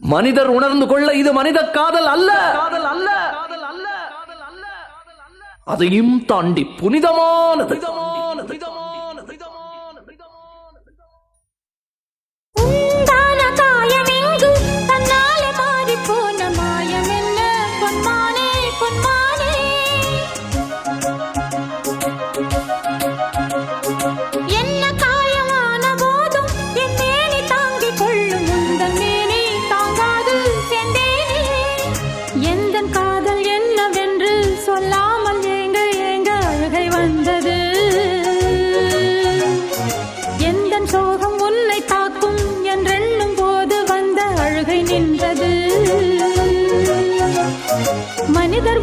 மனிதர் உணர்ந்து கொள்ள இது மனித காதல் அல்ல, அதையும் தாண்டி புனிதமானது. சோகம் உன்னை தாக்கும் என்றெண்ணும் போது வந்த அழுகை நின்றது. மனிதர்